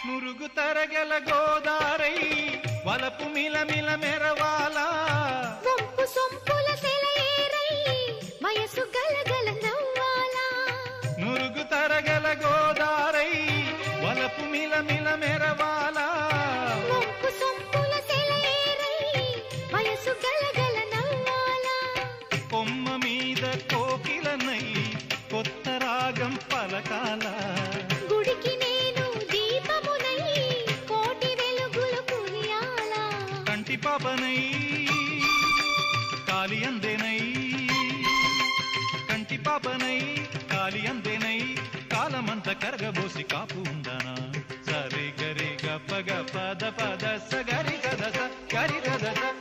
నురుగు తరగల గోదారై వలపు మిలమిల మెరవాలా వంపు సొంపుల సెలయేరై వయసు గలగల నవ్వాలా నురుగు తరగల గోదారై వలపు మిలమిల మెరవాలా వంపు సొంపుల సెలయేరై వయసు గలగల నవ్వాలా కొమ్మ మీద కోకిలనై కొత్త రాగం పలకాల గుడికి నేను దీపమునై కోటి వెలుగులు కురియాలా కంటి పాపనై కాలి అందేనై కంటి పాపనై కాలి అందేనై కాలమంత కరగబోసి కాపు ఉందనా సరి గరి గప గ పద పద స గరి గద స గరి గద స